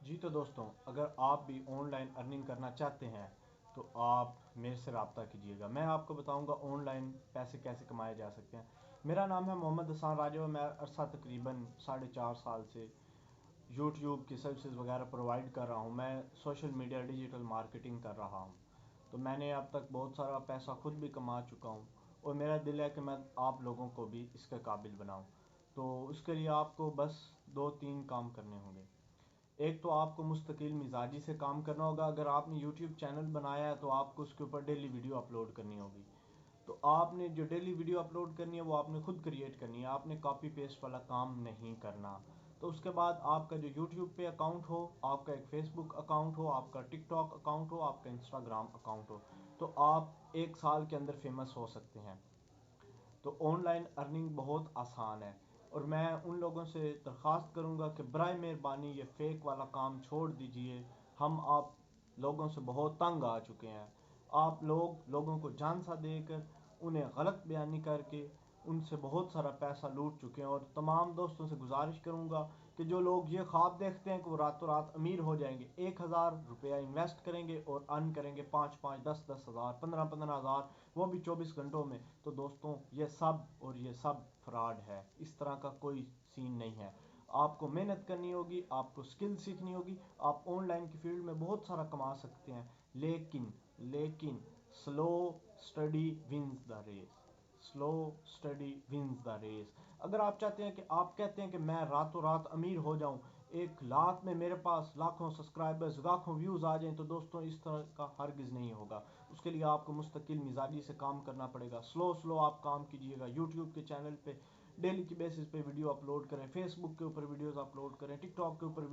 جی تو دوستوں، اگر آپ بھی آن لائن ارننگ کرنا چاہتے ہیں تو آپ میرے سے رابطہ کیجیے گا۔ میں آپ کو بتاؤں گا آن لائن پیسے کیسے کمائے جا سکتے ہیں۔ میرا نام ہے محمد حسان راجہ، میں عرصہ تقریباً 4.5 سال سے یوٹیوب کی سروسز وغیرہ پرووائڈ کر رہا ہوں۔ میں سوشل میڈیا ڈیجیٹل مارکیٹنگ کر رہا ہوں، تو میں نے اب تک بہت سارا پیسہ خود بھی کما چکا ہوں، اور میرا دل ہے کہ میں آپ لوگوں کو بھی اس کے قابل بناؤں۔ تو اس کے لیے آپ کو بس 2-3 کام کرنے ہوں گے۔ ایک تو آپ کو مستقل مزاجی سے کام کرنا ہوگا۔ اگر آپ نے یوٹیوب چینل بنایا ہے تو آپ کو اس کے اوپر ڈیلی ویڈیو اپلوڈ کرنی ہوگی۔ تو آپ نے جو ڈیلی ویڈیو اپلوڈ کرنی ہے وہ آپ نے خود کریٹ کرنی ہے، آپ نے کاپی پیسٹ والا کام نہیں کرنا۔ تو اس کے بعد آپ کا جو یوٹیوب پہ اکاؤنٹ ہو، آپ کا ایک فیس بک اکاؤنٹ ہو، آپ کا ٹک ٹاک اکاؤنٹ ہو، آپ کا انسٹاگرام اکاؤنٹ ہو، تو آپ 1 سال کے اندر فیمس ہو سکتے ہیں۔ تو آن لائن ارننگ بہت آسان ہے، اور میں ان لوگوں سے درخواست کروں گا کہ برائے مہربانی یہ فیک والا کام چھوڑ دیجئے۔ ہم آپ لوگوں سے بہت تنگ آ چکے ہیں۔ آپ لوگوں کو جان سا دے کر، انہیں غلط بیانی کر کے ان سے بہت سارا پیسہ لوٹ چکے ہیں، اور تمام دوستوں سے گزارش کروں گا کہ جو لوگ یہ خواب دیکھتے ہیں کہ وہ راتوں رات امیر ہو جائیں گے، 1,000 روپیہ انویسٹ کریں گے اور ارن کریں گے 5,000، 10,000، 10,000، 15,000، وہ بھی 24 گھنٹوں میں، تو دوستوں یہ سب فراڈ ہے۔ اس طرح کا کوئی سین نہیں ہے۔ آپ کو محنت کرنی ہوگی، آپ کو سکل سیکھنی ہوگی، آپ آن لائن کی فیلڈ میں بہت سارا کما سکتے ہیں، لیکن slow study wins the race. Slow study wins the race. اگر آپ چاہتے ہیں کہ آپ کہتے ہیں کہ میں راتوں رات امیر ہو جاؤں، 1 لاکھ میں میرے پاس لاکھوں سبسکرائبرز، لاکھوں ویوز آ جائیں، تو دوستوں اس طرح کا ہرگز نہیں ہوگا۔ اس کے لیے آپ کو مستقل مزاجی سے کام کرنا پڑے گا۔ سلو آپ کام کیجیے گا۔ یوٹیوب کے چینل پہ ڈیلی کی بیسس پہ ویڈیو اپلوڈ کریں، فیس بک کے اوپر ویڈیوز اپلوڈ کریں، ٹک ٹاک کے اوپر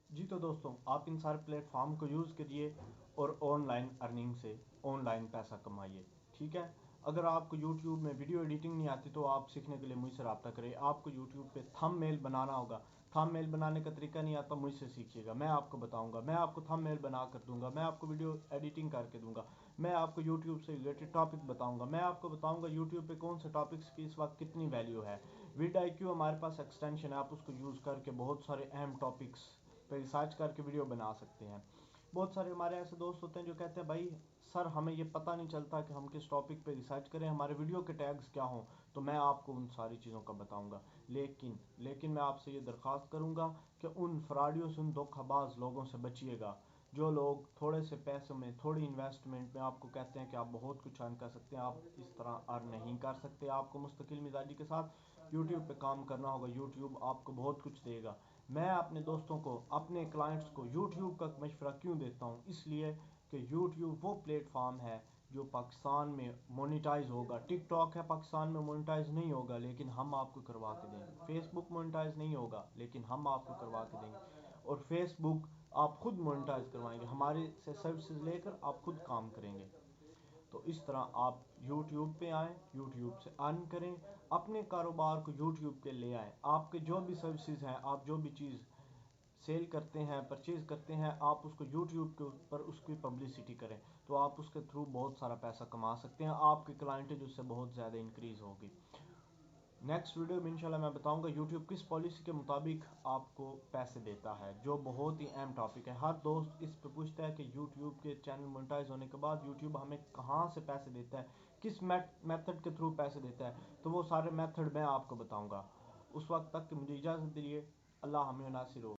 جی تو دوستوں، آپ ان سارے پلیٹ فارم کو یوز کریے اور آن لائن ارننگ سے آن لائن پیسہ کمائیے، ٹھیک ہے؟ اگر آپ کو یوٹیوب میں ویڈیو ایڈیٹنگ نہیں آتی تو آپ سیکھنے کے لیے مجھ سے رابطہ کریں۔ آپ کو یوٹیوب پہ تھم میل بنانا ہوگا، تھم میل بنانے کا طریقہ نہیں آتا، مجھ سے سیکھیے گا، میں آپ کو بتاؤں گا، میں آپ کو تھم میل بنا کر دوں گا، میں آپ کو ویڈیو ایڈیٹنگ کر کے دوں گا، میں آپ کو یوٹیوب سے ریلیٹڈ ٹاپک بتاؤں گا، میں آپ کو بتاؤں گا یوٹیوب پہ کون سے ٹاپکس کی اس وقت کتنی ویلیو ہے۔ ویڈ آئی کیو ہمارے پاس ایکسٹینشن ہے، آپ اس کو یوز کر کے بہت سارے اہم ٹاپکس پہ ریسرچ کر کے ویڈیو بنا سکتے ہیں۔ بہت سارے ہمارے ایسے دوست ہوتے ہیں جو کہتے ہیں بھائی سر ہمیں یہ پتہ نہیں چلتا کہ ہم کس ٹاپک پہ ریسرچ کریں، ہمارے ویڈیو کے ٹیگز کیا ہوں، تو میں آپ کو ان ساری چیزوں کا بتاؤں گا۔ لیکن میں آپ سے یہ درخواست کروں گا کہ ان فراڈیوں سے، ان دھوکہ باز لوگوں سے بچیے گا، جو لوگ تھوڑے سے پیسوں میں، تھوڑی انویسٹمنٹ میں آپ کو کہتے ہیں کہ آپ بہت کچھ ارن کر سکتے ہیں۔ آپ اس طرح ارن نہیں کر سکتے۔ آپ کو مستقل مزاجی کے ساتھ یوٹیوب پہ کام کرنا ہوگا۔ یوٹیوب آپ کو بہت کچھ دے گا۔ میں اپنے دوستوں کو، اپنے کلائنٹس کو یوٹیوب کا مشورہ کیوں دیتا ہوں؟ اس لیے کہ یوٹیوب وہ پلیٹ فارم ہے جو پاکستان میں مونیٹائز ہوگا۔ ٹک ٹاک ہے پاکستان میں مونیٹائز نہیں ہوگا، لیکن ہم آپ کو کروا کے دیں گے۔ فیس بک مونیٹائز نہیں ہوگا، لیکن ہم آپ کو کروا کے دیں گے، اور فیس بک آپ خود مونیٹائز کروائیں گے، ہمارے سے سروسز لے کر آپ خود کام کریں گے۔ تو اس طرح آپ یوٹیوب پہ آئیں، یوٹیوب سے ارن کریں، اپنے کاروبار کو یوٹیوب پہ لے آئیں۔ آپ کے جو بھی سروسز ہیں، آپ جو بھی چیز سیل کرتے ہیں، پرچیز کرتے ہیں، آپ اس کو یوٹیوب کے اوپر اس کی پبلسٹی کریں، تو آپ اس کے تھرو بہت سارا پیسہ کما سکتے ہیں۔ آپ کی کلائنٹیج اس سے بہت زیادہ انکریز ہوگی۔ نیکسٹ ویڈیو میں انشاءاللہ میں بتاؤں گا یوٹیوب کس پالیسی کے مطابق آپ کو پیسے دیتا ہے، جو بہت ہی اہم ٹاپک ہے۔ ہر دوست اس پہ پوچھتا ہے کہ یوٹیوب کے چینل مونیٹائز ہونے کے بعد یوٹیوب ہمیں کہاں سے پیسے دیتا ہے، کس میتھڈ کے تھرو پیسے دیتا ہے، تو وہ سارے میتھڈ میں آپ کو بتاؤں گا۔ اس وقت تک کہ مجھے اجازت دیجیے۔ اللہ ہمیں ناصر ہو۔